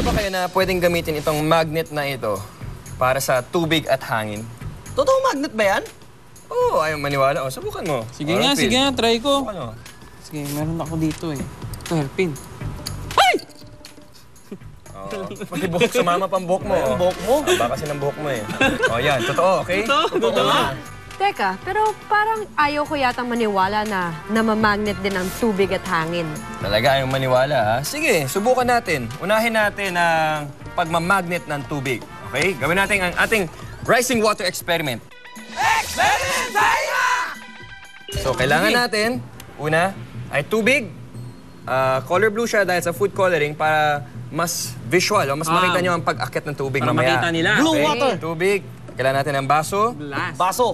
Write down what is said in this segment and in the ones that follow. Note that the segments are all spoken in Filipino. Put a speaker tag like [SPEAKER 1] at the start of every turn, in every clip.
[SPEAKER 1] Naniniwala ba kayo na pwedeng gamitin itong magnet na ito para sa tubig at hangin?
[SPEAKER 2] Totoo magnet ba yan?
[SPEAKER 1] Oo, ayaw maniwala. O, subukan mo.
[SPEAKER 3] Sige nga, try ko.
[SPEAKER 1] Ano?
[SPEAKER 3] Sige, meron ako dito eh. Ito, hairpin.
[SPEAKER 1] Pati buhok, sumama pang buhok mo.
[SPEAKER 2] Ang buhok mo?
[SPEAKER 1] Haba kasi ng buhok mo eh. O, yan. Totoo, okay?
[SPEAKER 3] Totoo.
[SPEAKER 4] Teka, pero parang ayaw ko yatang maniwala na namamagnet din ang tubig at hangin.
[SPEAKER 1] Talaga ayaw maniwala, ha? Sige, subukan natin. Unahin natin ang pagmamagnet ng tubig. Okay? Gawin natin ang ating rising water experiment. Experiment tayo! So, kailangan natin, una, ay tubig. Color blue siya dahil sa food coloring para mas visual, o mas makita nyo ang pag-akit ng tubig
[SPEAKER 3] Para
[SPEAKER 1] mamaya.
[SPEAKER 3] makita nila.
[SPEAKER 2] Blue
[SPEAKER 1] Okay,
[SPEAKER 2] water.
[SPEAKER 1] tubig. Kailangan natin ng baso,
[SPEAKER 3] Glass.
[SPEAKER 2] Baso.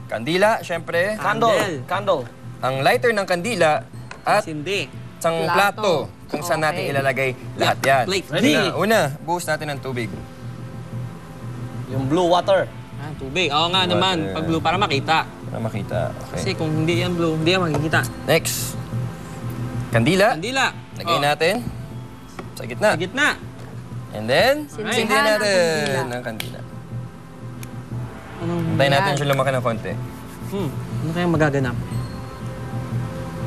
[SPEAKER 1] kandila, syempre,
[SPEAKER 2] Candle. Candle.
[SPEAKER 1] ang lighter ng kandila, at
[SPEAKER 3] Hindi.
[SPEAKER 1] isang plato kung saan natin
[SPEAKER 4] Okay.
[SPEAKER 1] ilalagay lahat yan.
[SPEAKER 3] Plate.
[SPEAKER 2] Ready?
[SPEAKER 1] Una, buhos natin ng tubig.
[SPEAKER 2] Yung blue water.
[SPEAKER 3] Ah, tubig. Oo nga naman.
[SPEAKER 1] Water.
[SPEAKER 3] Pag blue, para makita.
[SPEAKER 1] Para makita.
[SPEAKER 3] Kasi
[SPEAKER 1] Okay.
[SPEAKER 3] kung hindi yan blue, hindi yan makikita.
[SPEAKER 1] Next. Kandila.
[SPEAKER 3] Kandila.
[SPEAKER 1] Lagay natin sa gitna.
[SPEAKER 3] Sa gitna.
[SPEAKER 1] And then,
[SPEAKER 4] Sindihan
[SPEAKER 1] sindihan
[SPEAKER 4] ang
[SPEAKER 1] natin
[SPEAKER 4] kandila.
[SPEAKER 1] ng kandila.
[SPEAKER 3] Anong...
[SPEAKER 1] Hintayin natin
[SPEAKER 4] Yan.
[SPEAKER 1] siya lumaki ng konti.
[SPEAKER 3] Ano kayang magaganap?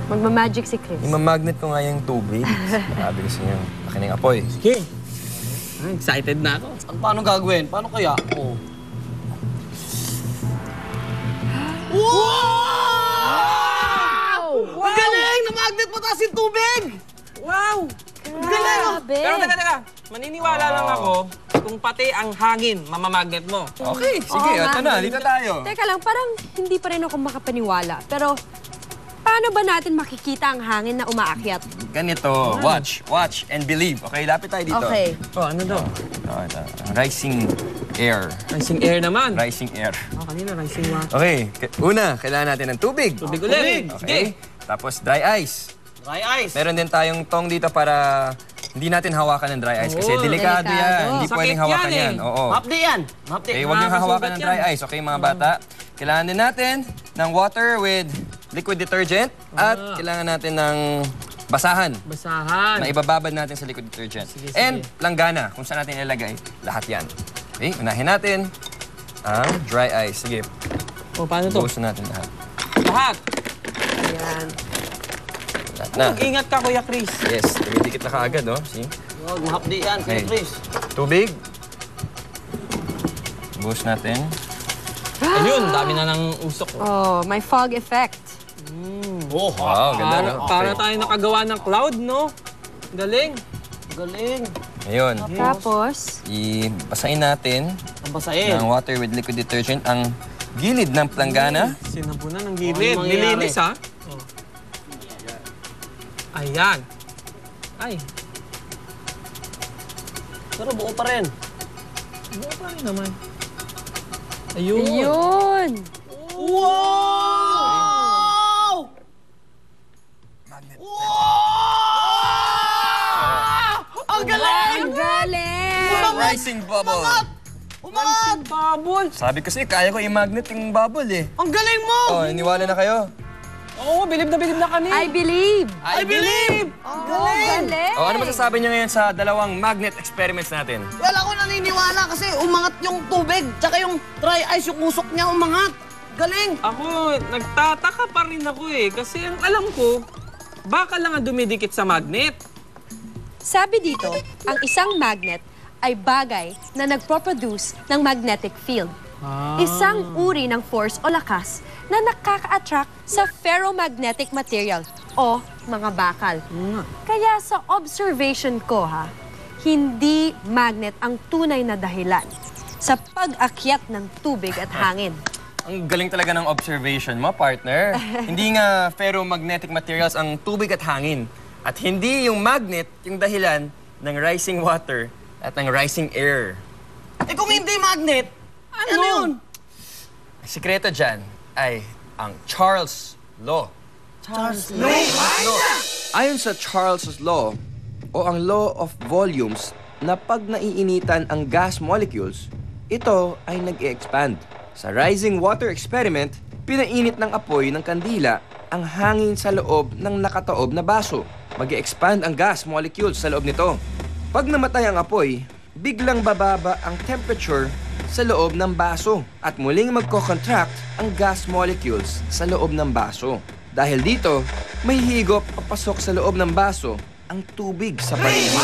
[SPEAKER 4] Magmamagic si Chris.
[SPEAKER 1] Imamagnet ko nga yung tubig. Sabi kasi niyo, laki ng apoy.
[SPEAKER 3] Sige. Excited na ako.
[SPEAKER 2] Paano gagawin? Paano kaya? Oh. Wow! Ang galing! Na-magnet mo taas yung tubig!
[SPEAKER 3] Wow!
[SPEAKER 4] Grabe.
[SPEAKER 3] Pero teka. Maniniwala lang ako kung pati ang hangin mamamagnet mo.
[SPEAKER 1] Okay, sige.
[SPEAKER 4] Oo
[SPEAKER 1] Ito
[SPEAKER 4] nga.
[SPEAKER 1] na, dito tayo.
[SPEAKER 4] Teka lang, parang hindi pa rin ako makapaniwala. Pero, paano ba natin makikita ang hangin na umaakyat?
[SPEAKER 1] Ganito. Watch and believe. Okay, lapit tayo dito.
[SPEAKER 4] Okay.
[SPEAKER 3] Oh, ano daw?
[SPEAKER 1] Ito. Rising air.
[SPEAKER 3] Rising air naman.
[SPEAKER 1] Rising air.
[SPEAKER 3] Oh, kanina rising water.
[SPEAKER 1] Okay, una, kailangan natin ng tubig.
[SPEAKER 3] Tubig ulit.
[SPEAKER 1] Okay. Tapos dry ice.
[SPEAKER 2] Dry ice.
[SPEAKER 1] Meron din tayong tong dito para hindi natin hawakan ng dry ice kasi
[SPEAKER 3] Oo,
[SPEAKER 1] delikado yan.
[SPEAKER 4] delikado.
[SPEAKER 1] Hindi
[SPEAKER 3] Sakit
[SPEAKER 1] pwedeng hawakan
[SPEAKER 3] yan eh.
[SPEAKER 1] yan. Oo.
[SPEAKER 2] Mapdi yan. Mapdi.
[SPEAKER 1] Okay, huwag niyong hawakan ng dry
[SPEAKER 3] yan.
[SPEAKER 1] ice. Okay, mga bata? Kailangan din natin ng water with liquid detergent at kailangan natin ng basahan
[SPEAKER 3] Basahan.
[SPEAKER 1] na ibababad natin sa liquid detergent.
[SPEAKER 3] Sige.
[SPEAKER 1] And langgana, kung saan natin ilalagay, lahat yan. Okay, unahin natin ang dry ice. Sige,
[SPEAKER 3] Oh, paano to?
[SPEAKER 1] buhusan natin lahat.
[SPEAKER 3] Lahat.
[SPEAKER 4] Ayan.
[SPEAKER 1] Lahat na.
[SPEAKER 3] Mag-ingat ka, Kuya Chris.
[SPEAKER 1] Yes, dumidikit na kaagad, oh. See?
[SPEAKER 2] Huwag mahapdi yan.
[SPEAKER 1] Okay.
[SPEAKER 2] Chris.
[SPEAKER 1] Tubig. Buhos natin.
[SPEAKER 3] Ayun, dami na ng usok.
[SPEAKER 4] Oh, may fog effect.
[SPEAKER 2] Oh,
[SPEAKER 1] Wow, ganda, no?
[SPEAKER 3] Para
[SPEAKER 1] Okay.
[SPEAKER 3] tayo nakagawa ng cloud, no? Galing.
[SPEAKER 2] galing.
[SPEAKER 1] Ngayon,
[SPEAKER 4] Tapos,
[SPEAKER 1] ibasahin natin
[SPEAKER 2] Ang basain.
[SPEAKER 1] ng water with liquid detergent ang gilid ng planggana.
[SPEAKER 3] Sinabunan ng gilid.
[SPEAKER 2] Ano mangyayari?
[SPEAKER 3] Nilinis, ha? Oh. Ayan. Ay,
[SPEAKER 2] Pero buo pa rin.
[SPEAKER 3] buo pa rin naman. Ayun.
[SPEAKER 4] yun!
[SPEAKER 2] Wow! Wow! Ang galing!
[SPEAKER 4] Ang galing!
[SPEAKER 1] Rising bubble.
[SPEAKER 2] Umangat!
[SPEAKER 3] Babol.
[SPEAKER 1] Sabi ko sa'yo, kaya ko i-magnet yung bubble eh.
[SPEAKER 2] Ang galing mo!
[SPEAKER 1] Oh, iniwala na kayo?
[SPEAKER 3] Oo, bilib na kami.
[SPEAKER 4] I believe!
[SPEAKER 2] I believe!
[SPEAKER 4] Oh, galing!
[SPEAKER 1] Oh, ano masasabi niyo ngayon sa dalawang magnet experiments natin?
[SPEAKER 2] Well, ako naniniwala kasi umangat yung tubig, tsaka yung dry ice, yung usok niya umangat. Galing!
[SPEAKER 3] Ako, nagtataka pa rin ako eh. Kasi ang alam ko, baka lang ang dumidikit sa magnet.
[SPEAKER 4] Sabi dito, ang isang magnet ay bagay na nagproproduce ng magnetic field. Isang uri ng force o lakas na nakaka-attract sa ferromagnetic material o mga bakal. Kaya sa observation ko hindi magnet ang tunay na dahilan sa pag-akyat ng tubig at hangin.
[SPEAKER 1] Ang galing talaga ng observation mo, partner. Hindi nga ferromagnetic materials ang tubig at hangin. At hindi yung magnet yung dahilan ng rising water at ng rising air.
[SPEAKER 2] Eh kung hindi magnet, ano yun?
[SPEAKER 1] Ang sikreto dyan ay ang Charles' Law.
[SPEAKER 2] Charles Law?
[SPEAKER 1] Ayon sa Charles' Law, o ang Law of Volumes, na pag naiinitan ang gas molecules, ito ay nag-e-expand. Sa rising water experiment, pinainit ng apoy ng kandila ang hangin sa loob ng nakataob na baso. Mag-e-expand ang gas molecules sa loob nito. Pag namatay ang apoy, biglang bababa ang temperature sa loob ng baso at muling magko-contract ang gas molecules sa loob ng baso. Dahil dito, may higop papasok sa loob ng baso ang tubig sa paligid.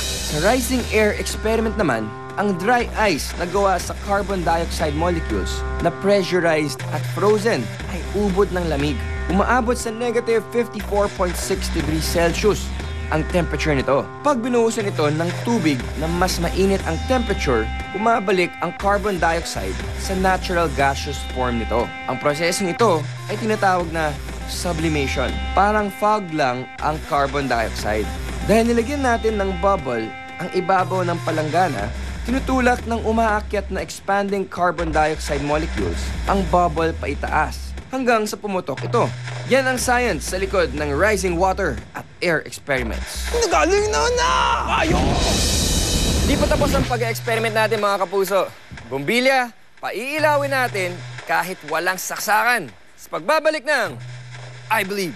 [SPEAKER 1] Sa rising air experiment naman, ang dry ice na gawa sa carbon dioxide molecules na pressurized at frozen ay ubod ng lamig. Umaabot sa negative 54.6 degrees Celsius ang temperature nito. Pag binuhusan ito ng tubig na mas mainit ang temperature, bumabalik ang carbon dioxide sa natural gaseous form nito. Ang prosesong ito ay tinatawag na sublimation. Parang fog lang ang carbon dioxide. Dahil nilagyan natin ng bubble ang ibabaw ng palanggana, tinutulak ng umaakyat na expanding carbon dioxide molecules ang bubble paitaas hanggang sa pumutok ito. Yan ang science sa likod ng rising water at air experiments.
[SPEAKER 3] Nagaling na! Ayos!
[SPEAKER 1] Di pa tapos ang pag-experiment natin mga kapuso. Bumbilya, paiilawin natin kahit walang saksakan. Sa pagbabalik ng I Believe.